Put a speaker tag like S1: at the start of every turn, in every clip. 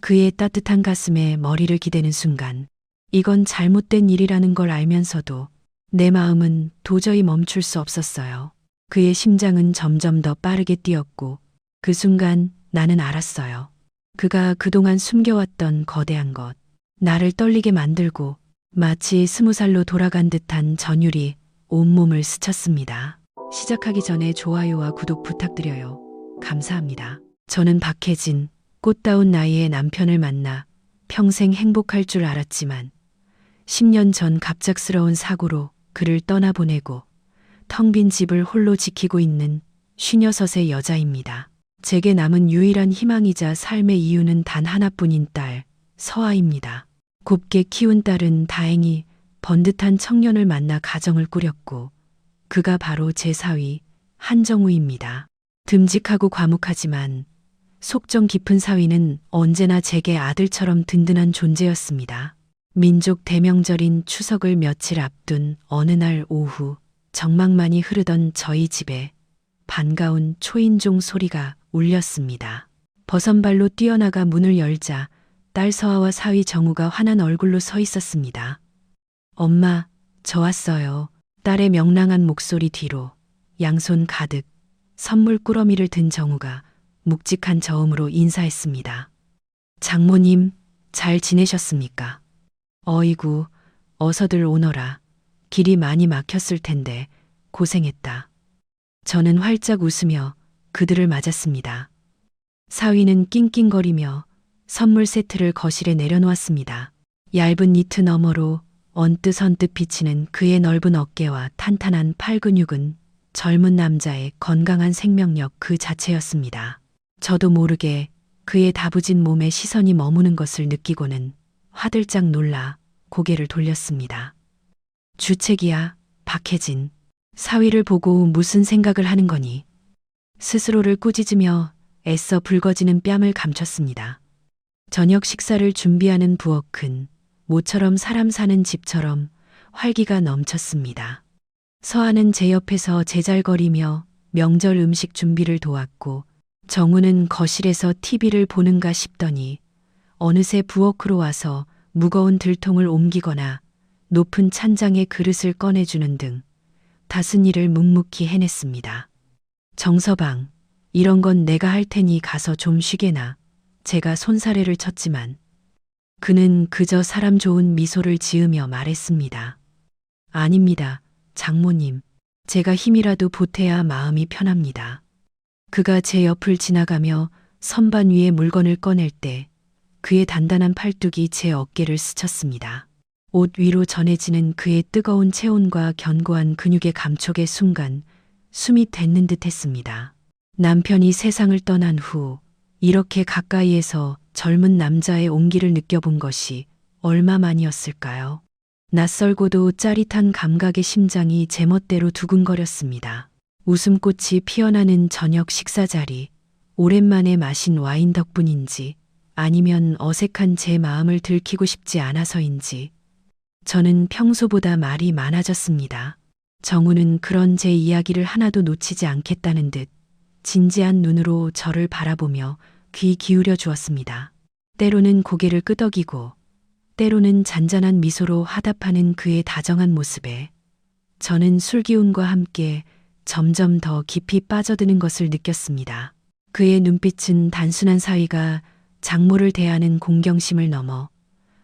S1: 그의 따뜻한 가슴에 머리를 기대는 순간 이건 잘못된 일이라는 걸 알면서도 내 마음은 도저히 멈출 수 없었어요. 그의 심장은 점점 더 빠르게 뛰었고 그 순간 나는 알았어요. 그가 그동안 숨겨왔던 거대한 것, 나를 떨리게 만들고 마치 20살로 돌아간 듯한 전율이 온몸을 스쳤습니다. 시작하기 전에 좋아요와 구독 부탁드려요. 감사합니다. 저는 박혜진, 꽃다운 나이의 남편을 만나 평생 행복할 줄 알았지만 10년 전 갑작스러운 사고로 그를 떠나보내고 텅 빈 집을 홀로 지키고 있는 56의 여자입니다. 제게 남은 유일한 희망이자 삶의 이유는 단 하나뿐인 딸, 서아입니다. 곱게 키운 딸은 다행히 번듯한 청년을 만나 가정을 꾸렸고 그가 바로 제 사위 한정우입니다. 듬직하고 과묵하지만 속정 깊은 사위는 언제나 제게 아들처럼 든든한 존재였습니다. 민족 대명절인 추석을 며칠 앞둔 어느 날 오후 정막만이 흐르던 저희 집에 반가운 초인종 소리가 울렸습니다. 버선발로 뛰어나가 문을 열자 딸 서아와 사위 정우가 환한 얼굴로 서 있었습니다. 엄마, 저 왔어요. 딸의 명랑한 목소리 뒤로 양손 가득 선물 꾸러미를 든 정우가 묵직한 저음으로 인사했습니다. 장모님, 잘 지내셨습니까? 어이구, 어서들 오너라. 길이 많이 막혔을 텐데 고생했다. 저는 활짝 웃으며 그들을 맞았습니다. 사위는 낑낑거리며 선물 세트를 거실에 내려놓았습니다. 얇은 니트 너머로 언뜻 비치는 그의 넓은 어깨와 탄탄한 팔 근육은 젊은 남자의 건강한 생명력 그 자체였습니다. 저도 모르게 그의 다부진 몸에 시선이 머무는 것을 느끼고는 화들짝 놀라 고개를 돌렸습니다. 주책이야, 박혜진. 사위를 보고 무슨 생각을 하는 거니? 스스로를 꾸짖으며 애써 붉어지는 뺨을 감췄습니다. 저녁 식사를 준비하는 부엌은 모처럼 사람 사는 집처럼 활기가 넘쳤습니다. 서아는 제 옆에서 제잘거리며 명절 음식 준비를 도왔고 정우는 거실에서 TV를 보는가 싶더니 어느새 부엌으로 와서 무거운 들통을 옮기거나 높은 찬장에 그릇을 꺼내주는 등 다슨 일을 묵묵히 해냈습니다. 정서방, 이런 건 내가 할 테니 가서 좀 쉬게나. 제가 손사래를 쳤지만 그는 그저 사람 좋은 미소를 지으며 말했습니다. 아닙니다, 장모님. 제가 힘이라도 보태야 마음이 편합니다. 그가 제 옆을 지나가며 선반 위에 물건을 꺼낼 때 그의 단단한 팔뚝이 제 어깨를 스쳤습니다. 옷 위로 전해지는 그의 뜨거운 체온과 견고한 근육의 감촉의 순간 숨이 뱄는 듯 했습니다. 남편이 세상을 떠난 후 이렇게 가까이에서 젊은 남자의 온기를 느껴본 것이 얼마만이었을까요? 낯설고도 짜릿한 감각의 심장이 제멋대로 두근거렸습니다. 웃음꽃이 피어나는 저녁 식사 자리, 오랜만에 마신 와인 덕분인지 아니면 어색한 제 마음을 들키고 싶지 않아서인지 저는 평소보다 말이 많아졌습니다. 정우는 그런 제 이야기를 하나도 놓치지 않겠다는 듯 진지한 눈으로 저를 바라보며 귀 기울여 주었습니다. 때로는 고개를 끄덕이고 때로는 잔잔한 미소로 화답하는 그의 다정한 모습에 저는 술기운과 함께 점점 더 깊이 빠져드는 것을 느꼈습니다. 그의 눈빛은 단순한 사위가 장모를 대하는 공경심을 넘어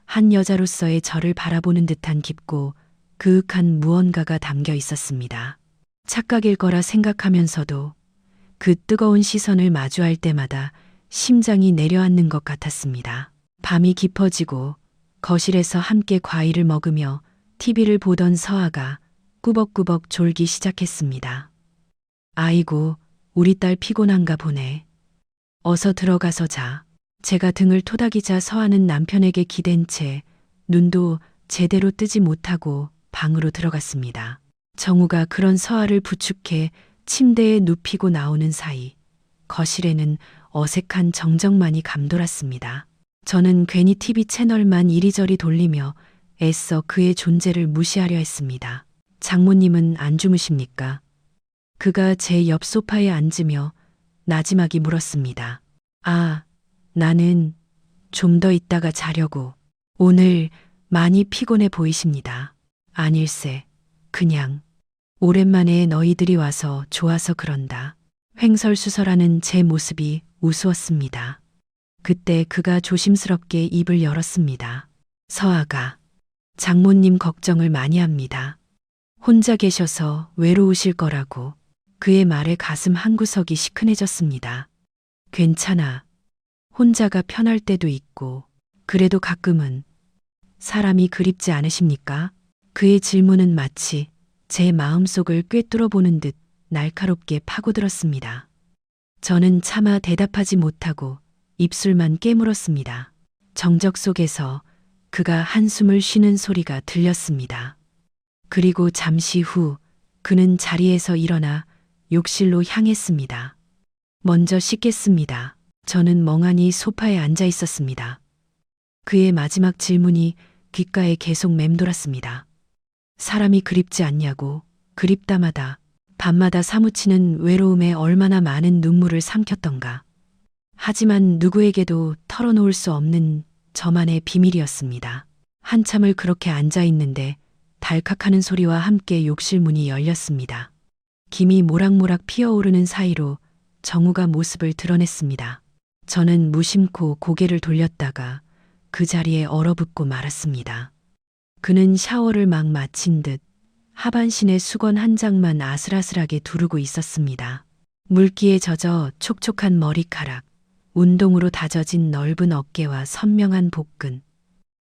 S1: 한 여자로서의 저를 바라보는 듯한 깊고 그윽한 무언가가 담겨 있었습니다. 착각일 거라 생각하면서도 그 뜨거운 시선을 마주할 때마다 심장이 내려앉는 것 같았습니다. 밤이 깊어지고 거실에서 함께 과일을 먹으며 TV를 보던 서아가 꾸벅꾸벅 졸기 시작했습니다. 아이고, 우리 딸 피곤한가 보네. 어서 들어가서 자. 제가 등을 토닥이자 서아는 남편에게 기댄 채 눈도 제대로 뜨지 못하고 방으로 들어갔습니다. 정우가 그런 서아를 부축해 침대에 눕히고 나오는 사이 거실에는 어색한 정적만이 감돌았습니다. 저는 괜히 TV 채널만 이리저리 돌리며 애써 그의 존재를 무시하려 했습니다. 장모님은 안 주무십니까? 그가 제 옆 소파에 앉으며 나지막이 물었습니다. 아, 나는 좀 더 있다가 자려고. 오늘 많이 피곤해 보이십니다. 아닐세. 그냥 오랜만에 너희들이 와서 좋아서 그런다. 횡설수설하는 제 모습이 우스웠습니다. 그때 그가 조심스럽게 입을 열었습니다. 서아가 장모님 걱정을 많이 합니다. 혼자 계셔서 외로우실 거라고. 그의 말에 가슴 한구석이 시큰해졌습니다. 괜찮아. 혼자가 편할 때도 있고, 그래도 가끔은 사람이 그립지 않으십니까? 그의 질문은 마치 제 마음속을 꿰뚫어 보는 듯 날카롭게 파고들었습니다. 저는 차마 대답하지 못하고 입술만 깨물었습니다. 정적 속에서 그가 한숨을 쉬는 소리가 들렸습니다. 그리고 잠시 후 그는 자리에서 일어나 욕실로 향했습니다. 먼저 씻겠습니다. 저는 멍하니 소파에 앉아 있었습니다. 그의 마지막 질문이 귓가에 계속 맴돌았습니다. 사람이 그립지 않냐고. 그립다마다 밤마다 사무치는 외로움에 얼마나 많은 눈물을 삼켰던가. 하지만 누구에게도 털어놓을 수 없는 저만의 비밀이었습니다. 한참을 그렇게 앉아 있는데 달칵하는 소리와 함께 욕실 문이 열렸습니다. 김이 모락모락 피어오르는 사이로 정우가 모습을 드러냈습니다. 저는 무심코 고개를 돌렸다가 그 자리에 얼어붙고 말았습니다. 그는 샤워를 막 마친 듯 하반신에 수건 한 장만 아슬아슬하게 두르고 있었습니다. 물기에 젖어 촉촉한 머리카락, 운동으로 다져진 넓은 어깨와 선명한 복근,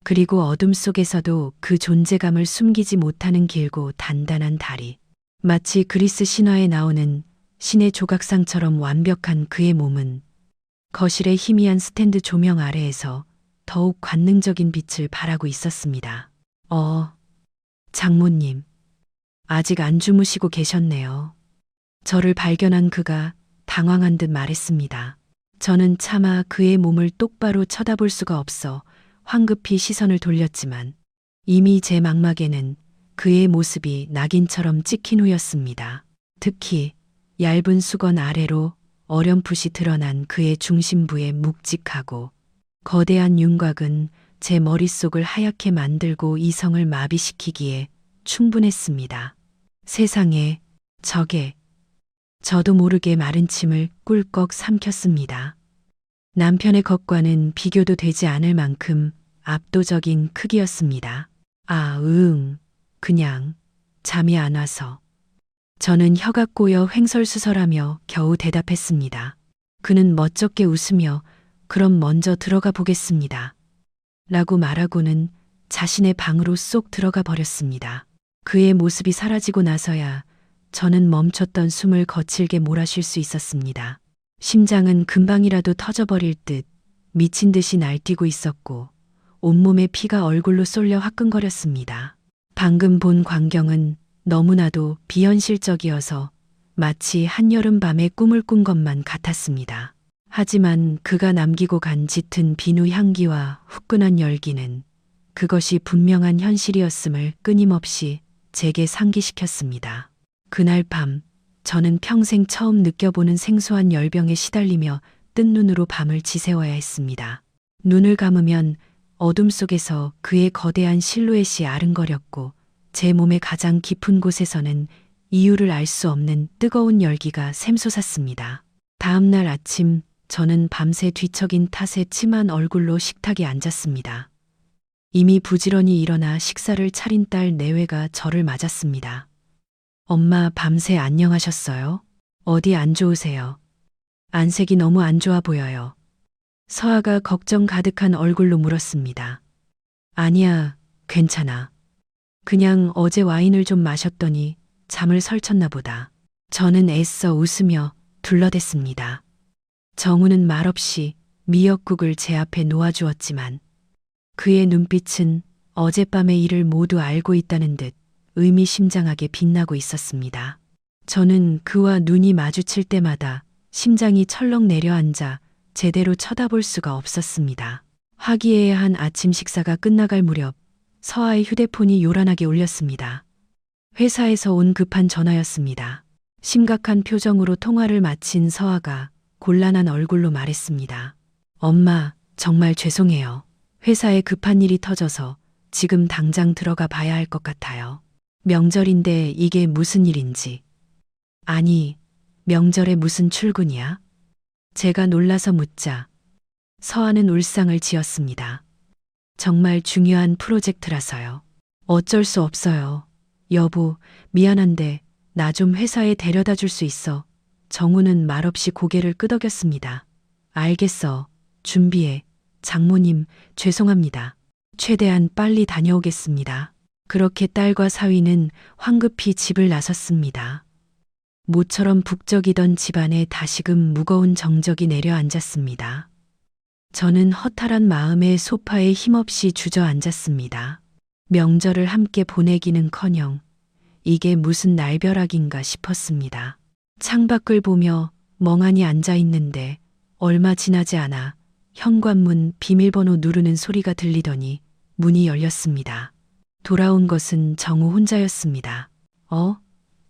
S1: 그리고 어둠 속에서도 그 존재감을 숨기지 못하는 길고 단단한 다리. 마치 그리스 신화에 나오는 신의 조각상처럼 완벽한 그의 몸은 거실의 희미한 스탠드 조명 아래에서 더욱 관능적인 빛을 발하고 있었습니다. 장모님, 아직 안 주무시고 계셨네요. 저를 발견한 그가 당황한 듯 말했습니다. 저는 차마 그의 몸을 똑바로 쳐다볼 수가 없어 황급히 시선을 돌렸지만 이미 제 망막에는 그의 모습이 낙인처럼 찍힌 후였습니다. 특히 얇은 수건 아래로 어렴풋이 드러난 그의 중심부의 묵직하고 거대한 윤곽은 제 머릿속을 하얗게 만들고 이성을 마비시키기에 충분했습니다. 세상에, 저도 모르게 마른 침을 꿀꺽 삼켰습니다. 남편의 것과는 비교도 되지 않을 만큼 압도적인 크기였습니다. 그냥 잠이 안 와서. 저는 혀가 꼬여 횡설수설하며 겨우 대답했습니다. 그는 멋쩍게 웃으며 그럼 먼저 들어가 보겠습니다. 라고 말하고는 자신의 방으로 쏙 들어가 버렸습니다. 그의 모습이 사라지고 나서야 저는 멈췄던 숨을 거칠게 몰아쉴 수 있었습니다. 심장은 금방이라도 터져버릴 듯 미친 듯이 날뛰고 있었고 온몸에 피가 얼굴로 쏠려 화끈거렸습니다. 방금 본 광경은 너무나도 비현실적이어서 마치 한여름 밤에 꿈을 꾼 것만 같았습니다. 하지만 그가 남기고 간 짙은 비누 향기와 후끈한 열기는 그것이 분명한 현실이었음을 끊임없이 제게 상기시켰습니다. 그날 밤 저는 평생 처음 느껴보는 생소한 열병에 시달리며 뜬 눈으로 밤을 지새워야 했습니다. 눈을 감으면 어둠 속에서 그의 거대한 실루엣이 아른거렸고 제 몸의 가장 깊은 곳에서는 이유를 알 수 없는 뜨거운 열기가 샘솟았습니다. 다음 날 아침 저는 밤새 뒤척인 탓에 침한 얼굴로 식탁에 앉았습니다. 이미 부지런히 일어나 식사를 차린 딸 내외가 저를 맞았습니다. 엄마 밤새 안녕하셨어요? 어디 안 좋으세요? 안색이 너무 안 좋아 보여요. 서아가 걱정 가득한 얼굴로 물었습니다. 아니야, 괜찮아. 그냥 어제 와인을 좀 마셨더니 잠을 설쳤나 보다. 저는 애써 웃으며 둘러댔습니다. 정우는 말없이 미역국을 제 앞에 놓아주었지만 그의 눈빛은 어젯밤의 일을 모두 알고 있다는 듯 의미심장하게 빛나고 있었습니다. 저는 그와 눈이 마주칠 때마다 심장이 철렁 내려앉아 제대로 쳐다볼 수가 없었습니다. 화기애애한 아침 식사가 끝나갈 무렵 서아의 휴대폰이 요란하게 울렸습니다. 회사에서 온 급한 전화였습니다. 심각한 표정으로 통화를 마친 서아가 곤란한 얼굴로 말했습니다. 엄마, 정말 죄송해요. 회사에 급한 일이 터져서 지금 당장 들어가 봐야 할 것 같아요. 명절인데 이게 무슨 일인지. 아니, 명절에 무슨 출근이야? 제가 놀라서 묻자 서아는 울상을 지었습니다. 정말 중요한 프로젝트라서요. 어쩔 수 없어요. 여보, 미안한데 나 좀 회사에 데려다 줄 수 있어. 정우는 말없이 고개를 끄덕였습니다. 알겠어. 준비해. 장모님, 죄송합니다. 최대한 빨리 다녀오겠습니다. 그렇게 딸과 사위는 황급히 집을 나섰습니다. 모처럼 북적이던 집안에 다시금 무거운 정적이 내려앉았습니다. 저는 허탈한 마음에 소파에 힘없이 주저앉았습니다. 명절을 함께 보내기는커녕 이게 무슨 날벼락인가 싶었습니다. 창밖을 보며 멍하니 앉아 있는데 얼마 지나지 않아 현관문 비밀번호 누르는 소리가 들리더니 문이 열렸습니다. 돌아온 것은 정우 혼자였습니다.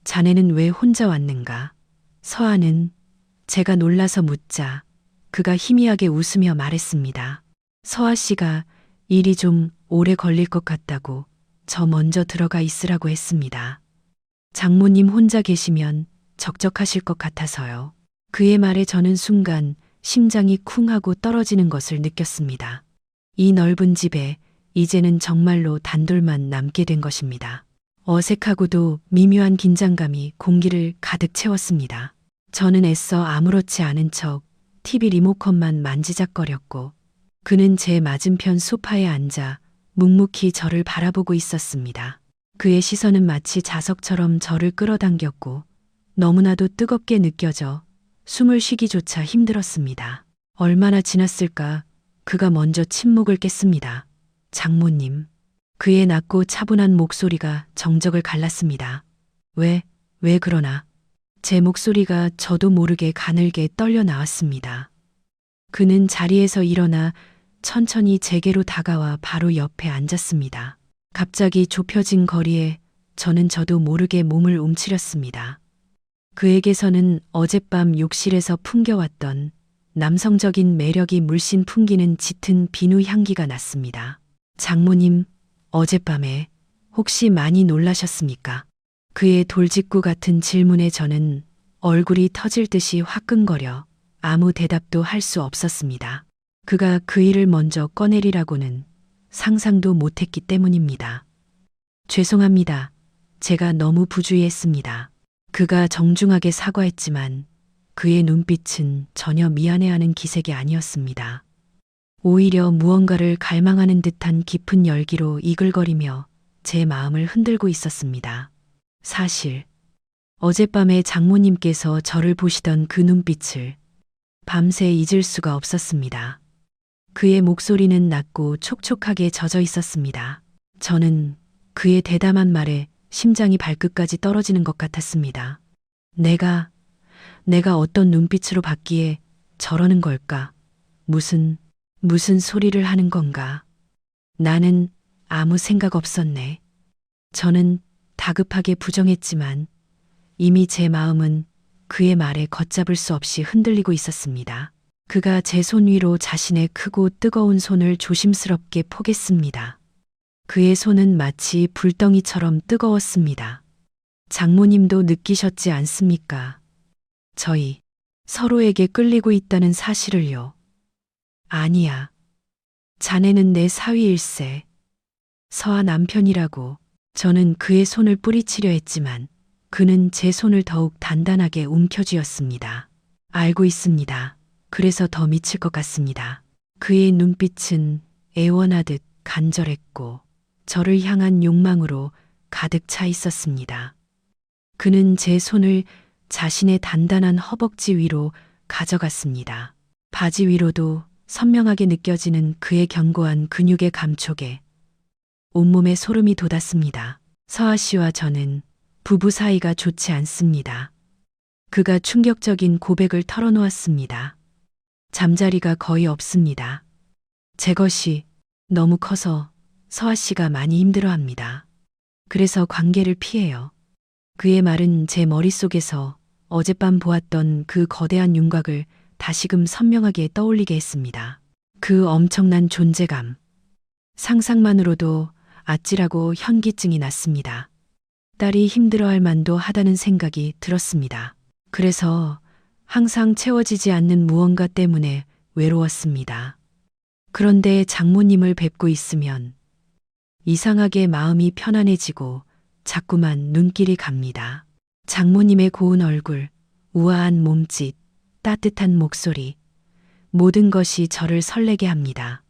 S1: 자네는 왜 혼자 왔는가? 서아는 제가 놀라서 묻자 그가 희미하게 웃으며 말했습니다. 서아 씨가 일이 좀 오래 걸릴 것 같다고 저 먼저 들어가 있으라고 했습니다. 장모님 혼자 계시면 적적하실 것 같아서요. 그의 말에 저는 순간 심장이 쿵 하고 떨어지는 것을 느꼈습니다. 이 넓은 집에 이제는 정말로 단둘만 남게 된 것입니다. 어색하고도 미묘한 긴장감이 공기를 가득 채웠습니다. 저는 애써 아무렇지 않은 척 TV 리모컨만 만지작거렸고 그는 제 맞은편 소파에 앉아 묵묵히 저를 바라보고 있었습니다. 그의 시선은 마치 자석처럼 저를 끌어당겼고 너무나도 뜨겁게 느껴져 숨을 쉬기조차 힘들었습니다. 얼마나 지났을까 그가 먼저 침묵을 깼습니다. 장모님. 그의 낮고 차분한 목소리가 정적을 갈랐습니다. 왜 그러나? 제 목소리가 저도 모르게 가늘게 떨려 나왔습니다. 그는 자리에서 일어나 천천히 제게로 다가와 바로 옆에 앉았습니다. 갑자기 좁혀진 거리에 저도 모르게 몸을 움츠렸습니다. 그에게서는 어젯밤 욕실에서 풍겨왔던 남성적인 매력이 물씬 풍기는 짙은 비누 향기가 났습니다. 장모님, 어젯밤에 혹시 많이 놀라셨습니까? 그의 돌직구 같은 질문에 저는 얼굴이 터질 듯이 화끈거려 아무 대답도 할 수 없었습니다. 그가 그 일을 먼저 꺼내리라고는 상상도 못했기 때문입니다. 죄송합니다. 제가 너무 부주의했습니다. 그가 정중하게 사과했지만 그의 눈빛은 전혀 미안해하는 기색이 아니었습니다. 오히려 무언가를 갈망하는 듯한 깊은 열기로 이글거리며 제 마음을 흔들고 있었습니다. 사실 어젯밤에 장모님께서 저를 보시던 그 눈빛을 밤새 잊을 수가 없었습니다. 그의 목소리는 낮고 촉촉하게 젖어 있었습니다. 저는 그의 대담한 말에 심장이 발끝까지 떨어지는 것 같았습니다. 내가 어떤 눈빛으로 받기에 저러는 걸까? 무슨 소리를 하는 건가? 나는 아무 생각 없었네. 저는 다급하게 부정했지만 이미 제 마음은 그의 말에 걷잡을 수 없이 흔들리고 있었습니다. 그가 제 손 위로 자신의 크고 뜨거운 손을 조심스럽게 포겠습니다. 그의 손은 마치 불덩이처럼 뜨거웠습니다. 장모님도 느끼셨지 않습니까? 저희 서로에게 끌리고 있다는 사실을요. 아니야. 자네는 내 사위일세. 서아 남편이라고. 저는 그의 손을 뿌리치려 했지만 그는 제 손을 더욱 단단하게 움켜쥐었습니다. 알고 있습니다. 그래서 더 미칠 것 같습니다. 그의 눈빛은 애원하듯 간절했고 저를 향한 욕망으로 가득 차 있었습니다. 그는 제 손을 자신의 단단한 허벅지 위로 가져갔습니다. 바지 위로도 선명하게 느껴지는 그의 견고한 근육의 감촉에 온몸에 소름이 돋았습니다. 서아 씨와 저는 부부 사이가 좋지 않습니다. 그가 충격적인 고백을 털어놓았습니다. 잠자리가 거의 없습니다. 제 것이 너무 커서 서아 씨가 많이 힘들어합니다. 그래서 관계를 피해요. 그의 말은 제 머릿속에서 어젯밤 보았던 그 거대한 윤곽을 다시금 선명하게 떠올리게 했습니다. 그 엄청난 존재감. 상상만으로도 아찔하고 현기증이 났습니다. 딸이 힘들어할 만도 하다는 생각이 들었습니다. 그래서 항상 채워지지 않는 무언가 때문에 외로웠습니다. 그런데 장모님을 뵙고 있으면 이상하게 마음이 편안해지고 자꾸만 눈길이 갑니다. 장모님의 고운 얼굴, 우아한 몸짓, 따뜻한 목소리, 모든 것이 저를 설레게 합니다.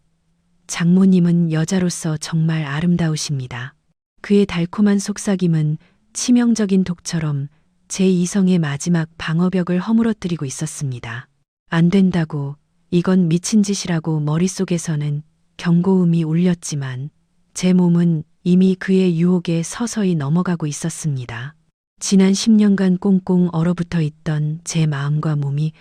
S1: 장모님은 여자로서 정말 아름다우십니다. 그의 달콤한 속삭임은 치명적인 독처럼 제 이성의 마지막 방어벽을 허물어뜨리고 있었습니다. 안 된다고, 이건 미친 짓이라고 머릿속에서는 경고음이 울렸지만 제 몸은 이미 그의 유혹에 서서히 넘어가고 있었습니다. 지난 10년간 꽁꽁 얼어붙어 있던 제 마음과 몸이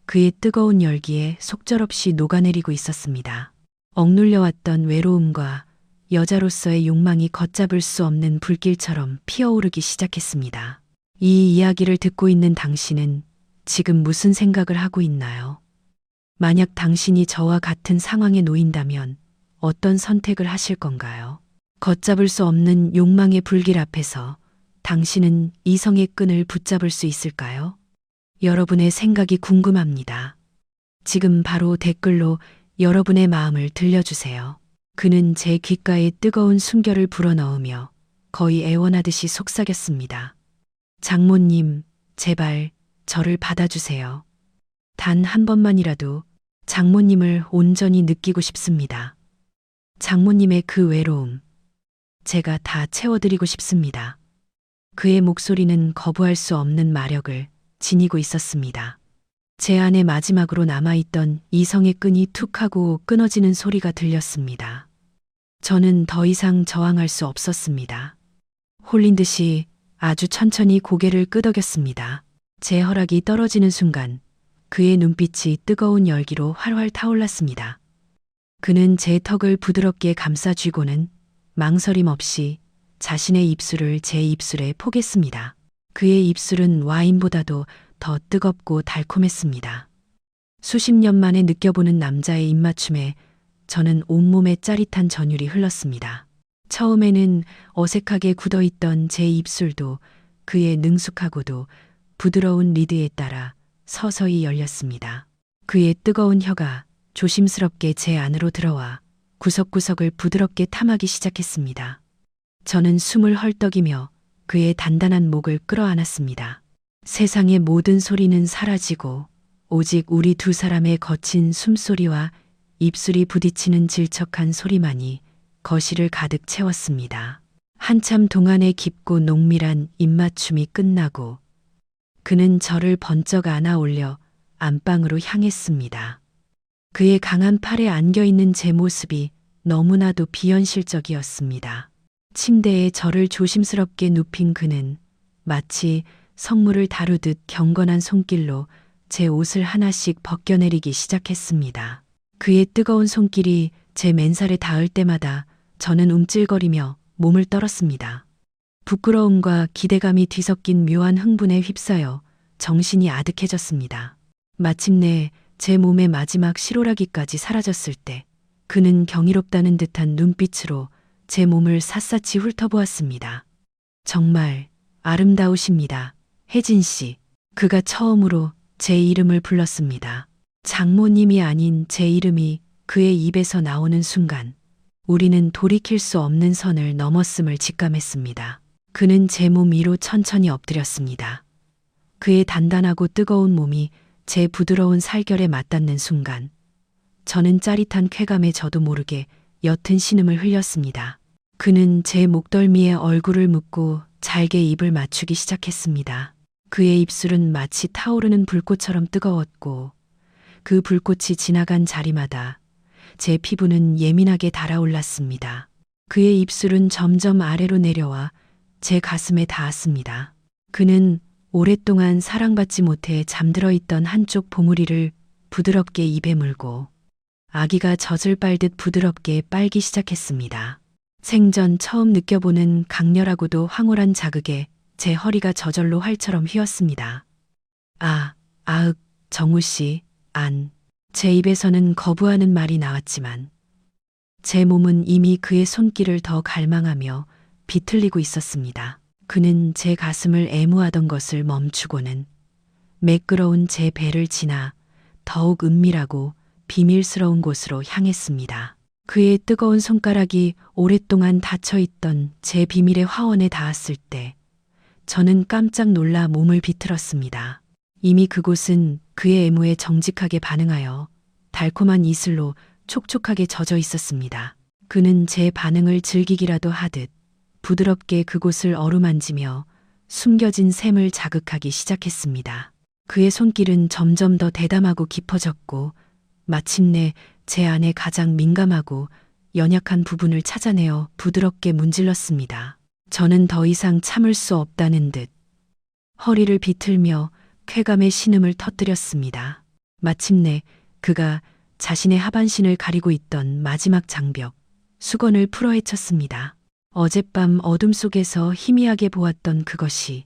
S1: 그의 뜨거운 열기에 속절없이 녹아내리고 있었습니다. 억눌려왔던 외로움과 여자로서의 욕망이 걷잡을 수 없는 불길처럼 피어오르기 시작했습니다. 이 이야기를 듣고 있는 당신은 지금 무슨 생각을 하고 있나요? 만약 당신이 저와 같은 상황에 놓인다면 어떤 선택을 하실 건가요? 걷잡을 수 없는 욕망의 불길 앞에서 당신은 이성의 끈을 붙잡을 수 있을까요? 여러분의 생각이 궁금합니다. 지금 바로 댓글로 여러분의 마음을 들려주세요. 그는 제 귓가에 뜨거운 숨결을 불어넣으며 거의 애원하듯이 속삭였습니다. 장모님, 제발 저를 받아주세요. 단 한 번만이라도 장모님을 온전히 느끼고 싶습니다. 장모님의 그 외로움, 제가 다 채워드리고 싶습니다. 그의 목소리는 거부할 수 없는 마력을 지니고 있었습니다. 제 안에 마지막으로 남아있던 이성의 끈이 툭 하고 끊어지는 소리가 들렸습니다. 저는 더 이상 저항할 수 없었습니다. 홀린 듯이 아주 천천히 고개를 끄덕였습니다. 제 허락이 떨어지는 순간 그의 눈빛이 뜨거운 열기로 활활 타올랐습니다. 그는 제 턱을 부드럽게 감싸쥐고는 망설임 없이 자신의 입술을 제 입술에 포겠습니다. 그의 입술은 와인보다도 더 뜨겁고 달콤했습니다. 수십 년 만에 느껴보는 남자의 입맞춤에 저는 온몸에 짜릿한 전율이 흘렀습니다. 처음에는 어색하게 굳어있던 제 입술도 그의 능숙하고도 부드러운 리드에 따라 서서히 열렸습니다. 그의 뜨거운 혀가 조심스럽게 제 안으로 들어와 구석구석을 부드럽게 탐하기 시작했습니다. 저는 숨을 헐떡이며 그의 단단한 목을 끌어안았습니다. 세상의 모든 소리는 사라지고 오직 우리 두 사람의 거친 숨소리와 입술이 부딪히는 질척한 소리만이 거실을 가득 채웠습니다. 한참 동안의 깊고 농밀한 입맞춤이 끝나고 그는 저를 번쩍 안아 올려 안방으로 향했습니다. 그의 강한 팔에 안겨있는 제 모습이 너무나도 비현실적이었습니다. 침대에 저를 조심스럽게 눕힌 그는 마치 성물을 다루듯 경건한 손길로 제 옷을 하나씩 벗겨내리기 시작했습니다. 그의 뜨거운 손길이 제 맨살에 닿을 때마다 저는 움찔거리며 몸을 떨었습니다. 부끄러움과 기대감이 뒤섞인 묘한 흥분에 휩싸여 정신이 아득해졌습니다. 마침내 제 몸의 마지막 실오라기까지 사라졌을 때 그는 경이롭다는 듯한 눈빛으로 제 몸을 샅샅이 훑어보았습니다. 정말 아름다우십니다. 혜진 씨. 그가 처음으로 제 이름을 불렀습니다. 장모님이 아닌 제 이름이 그의 입에서 나오는 순간 우리는 돌이킬 수 없는 선을 넘었음을 직감했습니다. 그는 제 몸 위로 천천히 엎드렸습니다. 그의 단단하고 뜨거운 몸이 제 부드러운 살결에 맞닿는 순간 저는 짜릿한 쾌감에 저도 모르게 옅은 신음을 흘렸습니다. 그는 제 목덜미에 얼굴을 묻고 잘게 입을 맞추기 시작했습니다. 그의 입술은 마치 타오르는 불꽃처럼 뜨거웠고 그 불꽃이 지나간 자리마다 제 피부는 예민하게 달아올랐습니다. 그의 입술은 점점 아래로 내려와 제 가슴에 닿았습니다. 그는 오랫동안 사랑받지 못해 잠들어 있던 한쪽 봉우리를 부드럽게 입에 물고 아기가 젖을 빨듯 부드럽게 빨기 시작했습니다. 생전 처음 느껴보는 강렬하고도 황홀한 자극에 제 허리가 저절로 활처럼 휘었습니다. 아, 아윽, 정우 씨, 안. 제 입에서는 거부하는 말이 나왔지만 제 몸은 이미 그의 손길을 더 갈망하며 비틀리고 있었습니다. 그는 제 가슴을 애무하던 것을 멈추고는 매끄러운 제 배를 지나 더욱 은밀하고 비밀스러운 곳으로 향했습니다. 그의 뜨거운 손가락이 오랫동안 닫혀있던 제 비밀의 화원에 닿았을 때 저는 깜짝 놀라 몸을 비틀었습니다. 이미 그곳은 그의 애무에 정직하게 반응하여 달콤한 이슬로 촉촉하게 젖어 있었습니다. 그는 제 반응을 즐기기라도 하듯 부드럽게 그곳을 어루만지며 숨겨진 샘을 자극하기 시작했습니다. 그의 손길은 점점 더 대담하고 깊어졌고 마침내 제 안에 가장 민감하고 연약한 부분을 찾아내어 부드럽게 문질렀습니다. 저는 더 이상 참을 수 없다는 듯 허리를 비틀며 쾌감의 신음을 터뜨렸습니다. 마침내 그가 자신의 하반신을 가리고 있던 마지막 장벽, 수건을 풀어헤쳤습니다. 어젯밤 어둠 속에서 희미하게 보았던 그것이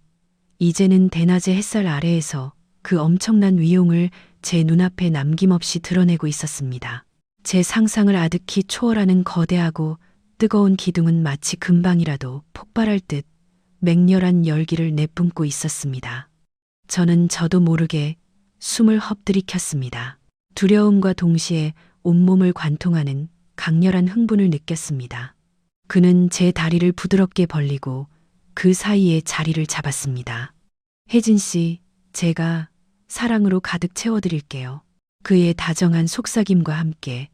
S1: 이제는 대낮의 햇살 아래에서 그 엄청난 위용을 제 눈앞에 남김없이 드러내고 있었습니다. 제 상상을 아득히 초월하는 거대하고 뜨거운 기둥은 마치 금방이라도 폭발할 듯 맹렬한 열기를 내뿜고 있었습니다. 저는 저도 모르게 숨을 헛들이켰습니다. 두려움과 동시에 온몸을 관통하는 강렬한 흥분을 느꼈습니다. 그는 제 다리를 부드럽게 벌리고 그 사이에 자리를 잡았습니다. 혜진 씨, 제가 사랑으로 가득 채워드릴게요. 그의 다정한 속삭임과 함께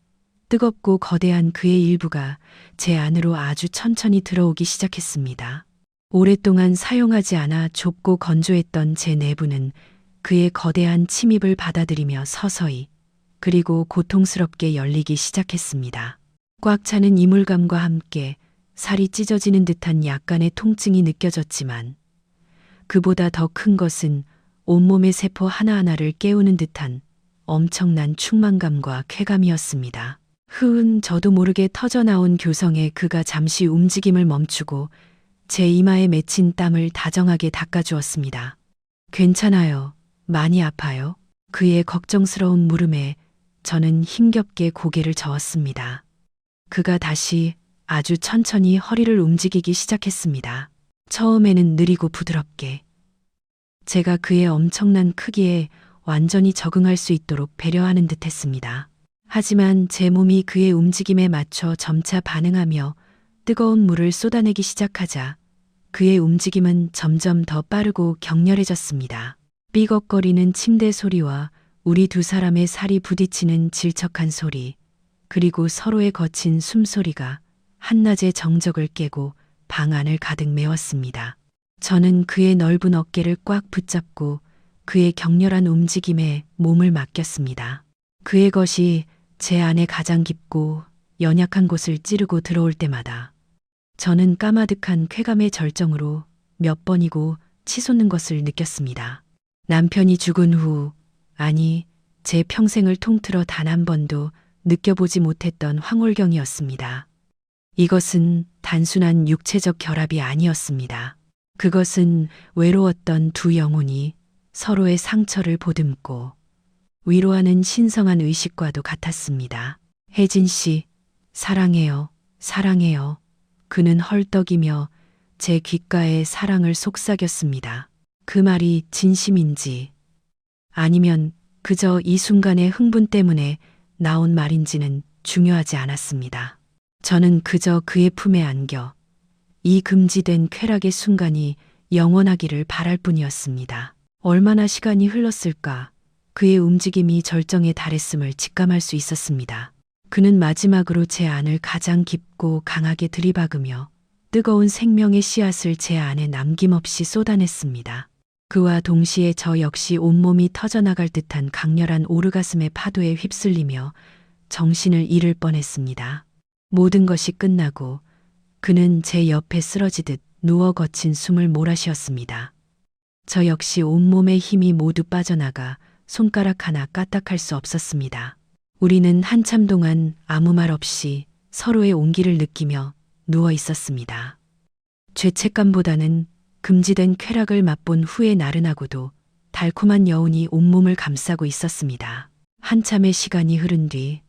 S1: 뜨겁고 거대한 그의 일부가 제 안으로 아주 천천히 들어오기 시작했습니다. 오랫동안 사용하지 않아 좁고 건조했던 제 내부는 그의 거대한 침입을 받아들이며 서서히 그리고 고통스럽게 열리기 시작했습니다. 꽉 차는 이물감과 함께 살이 찢어지는 듯한 약간의 통증이 느껴졌지만 그보다 더 큰 것은 온몸의 세포 하나하나를 깨우는 듯한 엄청난 충만감과 쾌감이었습니다. 저도 모르게 터져나온 교성에 그가 잠시 움직임을 멈추고 제 이마에 맺힌 땀을 다정하게 닦아주었습니다. 괜찮아요. 많이 아파요? 그의 걱정스러운 물음에 저는 힘겹게 고개를 저었습니다. 그가 다시 아주 천천히 허리를 움직이기 시작했습니다. 처음에는 느리고 부드럽게. 제가 그의 엄청난 크기에 완전히 적응할 수 있도록 배려하는 듯 했습니다. 하지만 제 몸이 그의 움직임에 맞춰 점차 반응하며 뜨거운 물을 쏟아내기 시작하자 그의 움직임은 점점 더 빠르고 격렬해졌습니다. 삐걱거리는 침대 소리와 우리 두 사람의 살이 부딪히는 질척한 소리, 그리고 서로의 거친 숨소리가 한낮의 정적을 깨고 방 안을 가득 메웠습니다. 저는 그의 넓은 어깨를 꽉 붙잡고 그의 격렬한 움직임에 몸을 맡겼습니다. 그의 것이 제 안에 가장 깊고 연약한 곳을 찌르고 들어올 때마다 저는 까마득한 쾌감의 절정으로 몇 번이고 치솟는 것을 느꼈습니다. 남편이 죽은 후, 아니, 제 평생을 통틀어 단 한 번도 느껴보지 못했던 황홀경이었습니다. 이것은 단순한 육체적 결합이 아니었습니다. 그것은 외로웠던 두 영혼이 서로의 상처를 보듬고 위로하는 신성한 의식과도 같았습니다. 혜진 씨, 사랑해요, 사랑해요. 그는 헐떡이며 제 귓가에 사랑을 속삭였습니다. 그 말이 진심인지 아니면 그저 이 순간의 흥분 때문에 나온 말인지는 중요하지 않았습니다. 저는 그저 그의 품에 안겨 이 금지된 쾌락의 순간이 영원하기를 바랄 뿐이었습니다. 얼마나 시간이 흘렀을까? 그의 움직임이 절정에 달했음을 직감할 수 있었습니다. 그는 마지막으로 제 안을 가장 깊고 강하게 들이박으며 뜨거운 생명의 씨앗을 제 안에 남김없이 쏟아냈습니다. 그와 동시에 저 역시 온몸이 터져나갈 듯한 강렬한 오르가슴의 파도에 휩쓸리며 정신을 잃을 뻔했습니다. 모든 것이 끝나고 그는 제 옆에 쓰러지듯 누워 거친 숨을 몰아쉬었습니다. 저 역시 온몸의 힘이 모두 빠져나가 손가락 하나 까딱할 수 없었습니다. 우리는 한참 동안 아무 말 없이 서로의 온기를 느끼며 누워 있었습니다. 죄책감보다는 금지된 쾌락을 맛본 후에 나른하고도 달콤한 여운이 온몸을 감싸고 있었습니다. 한참의 시간이 흐른 뒤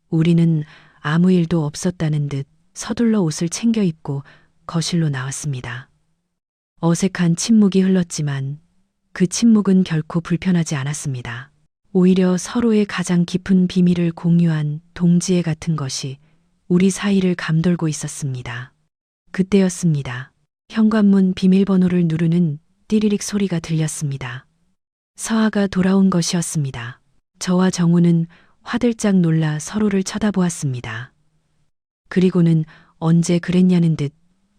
S1: 우리는 아무 일도 없었다는 듯 서둘러 옷을 챙겨 입고 거실로 나왔습니다. 어색한 침묵이 흘렀지만 그 침묵은 결코 불편하지 않았습니다. 오히려 서로의 가장 깊은 비밀을 공유한 동지애 같은 것이 우리 사이를 감돌고 있었습니다. 그때였습니다. 현관문 비밀번호를 누르는 띠리릭 소리가 들렸습니다. 서아가 돌아온 것이었습니다. 저와 정우는 화들짝 놀라 서로를 쳐다보았습니다. 그리고는 언제 그랬냐는 듯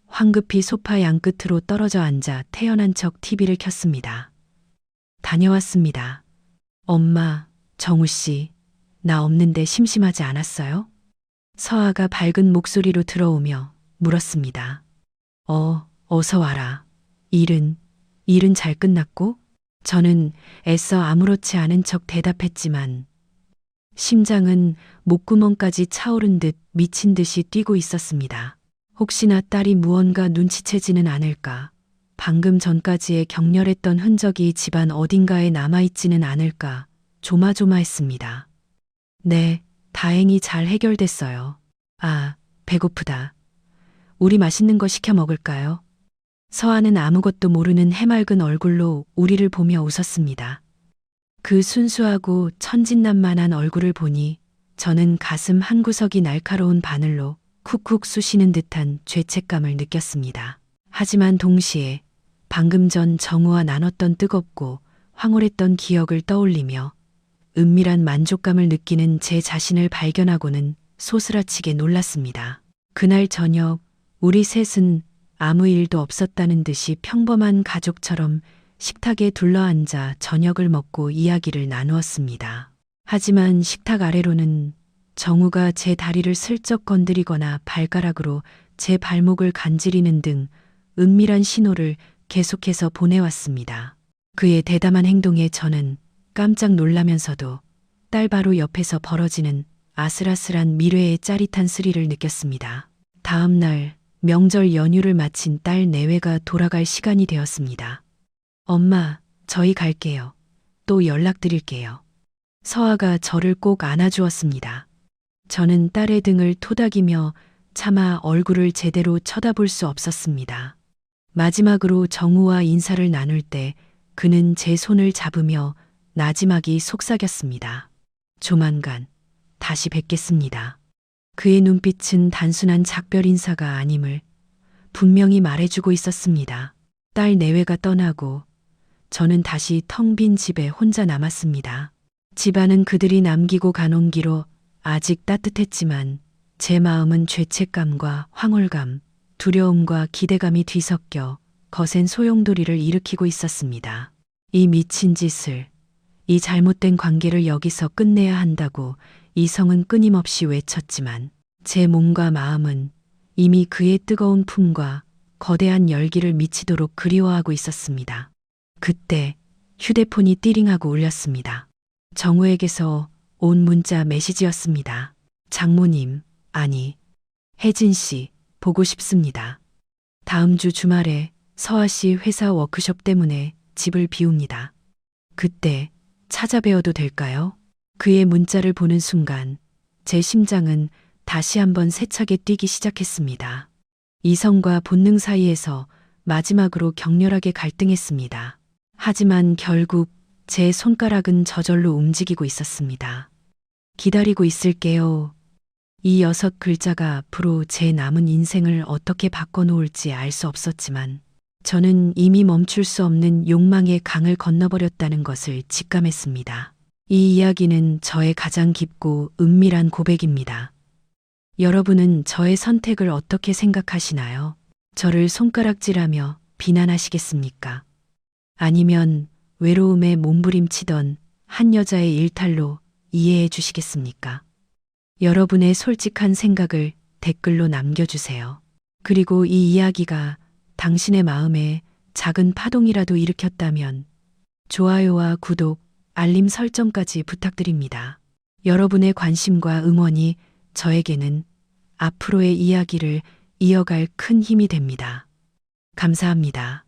S1: 황급히 소파 양끝으로 떨어져 앉아 태연한 척 TV를 켰습니다. 다녀왔습니다. 엄마, 정우 씨, 나 없는데 심심하지 않았어요? 서아가 밝은 목소리로 들어오며 물었습니다. 어서 와라. 일은 잘 끝났고? 저는 애써 아무렇지 않은 척 대답했지만 심장은 목구멍까지 차오른 듯 미친 듯이 뛰고 있었습니다. 혹시나 딸이 무언가 눈치채지는 않을까. 방금 전까지의 격렬했던 흔적이 집안 어딘가에 남아있지는 않을까 조마조마했습니다. 네, 다행히 잘 해결됐어요. 아, 배고프다. 우리 맛있는 거 시켜 먹을까요? 서아는 아무것도 모르는 해맑은 얼굴로 우리를 보며 웃었습니다. 그 순수하고 천진난만한 얼굴을 보니 저는 가슴 한구석이 날카로운 바늘로 쿡쿡 쑤시는 듯한 죄책감을 느꼈습니다. 하지만 동시에 방금 전 정우와 나눴던 뜨겁고 황홀했던 기억을 떠올리며 은밀한 만족감을 느끼는 제 자신을 발견하고는 소스라치게 놀랐습니다. 그날 저녁 우리 셋은 아무 일도 없었다는 듯이 평범한 가족처럼 식탁에 둘러앉아 저녁을 먹고 이야기를 나누었습니다. 하지만 식탁 아래로는 정우가 제 다리를 슬쩍 건드리거나 발가락으로 제 발목을 간지리는 등 은밀한 신호를 계속해서 보내왔습니다. 그의 대담한 행동에 저는 깜짝 놀라면서도 딸 바로 옆에서 벌어지는 아슬아슬한 미래의 짜릿한 스릴을 느꼈습니다. 다음 날 명절 연휴를 마친 딸 내외가 돌아갈 시간이 되었습니다. 엄마, 저희 갈게요. 또 연락드릴게요. 서아가 저를 꼭 안아주었습니다. 저는 딸의 등을 토닥이며 차마 얼굴을 제대로 쳐다볼 수 없었습니다. 마지막으로 정우와 인사를 나눌 때 그는 제 손을 잡으며 나지막이 속삭였습니다. 조만간 다시 뵙겠습니다. 그의 눈빛은 단순한 작별 인사가 아님을 분명히 말해주고 있었습니다. 딸 내외가 떠나고 저는 다시 텅 빈 집에 혼자 남았습니다. 집안은 그들이 남기고 간 온기로 아직 따뜻했지만 제 마음은 죄책감과 황홀감, 두려움과 기대감이 뒤섞여 거센 소용돌이를 일으키고 있었습니다. 이 미친 짓을, 이 잘못된 관계를 여기서 끝내야 한다고 이성은 끊임없이 외쳤지만 제 몸과 마음은 이미 그의 뜨거운 품과 거대한 열기를 미치도록 그리워하고 있었습니다. 그때 휴대폰이 띠링하고 울렸습니다. 정우에게서 온 문자 메시지였습니다. 장모님, 아니, 혜진 씨, 보고 싶습니다. 다음 주 주말에 서아 씨 회사 워크숍 때문에 집을 비웁니다. 그때 찾아뵈어도 될까요? 그의 문자를 보는 순간 제 심장은 다시 한번 세차게 뛰기 시작했습니다. 이성과 본능 사이에서 마지막으로 격렬하게 갈등했습니다. 하지만 결국 제 손가락은 저절로 움직이고 있었습니다. 기다리고 있을게요. 이 6글자가 앞으로 제 남은 인생을 어떻게 바꿔놓을지 알 수 없었지만 저는 이미 멈출 수 없는 욕망의 강을 건너버렸다는 것을 직감했습니다. 이 이야기는 저의 가장 깊고 은밀한 고백입니다. 여러분은 저의 선택을 어떻게 생각하시나요? 저를 손가락질하며 비난하시겠습니까? 아니면 외로움에 몸부림치던 한 여자의 일탈로 이해해 주시겠습니까? 여러분의 솔직한 생각을 댓글로 남겨주세요. 그리고 이 이야기가 당신의 마음에 작은 파동이라도 일으켰다면 좋아요와 구독, 알림 설정까지 부탁드립니다. 여러분의 관심과 응원이 저에게는 앞으로의 이야기를 이어갈 큰 힘이 됩니다. 감사합니다.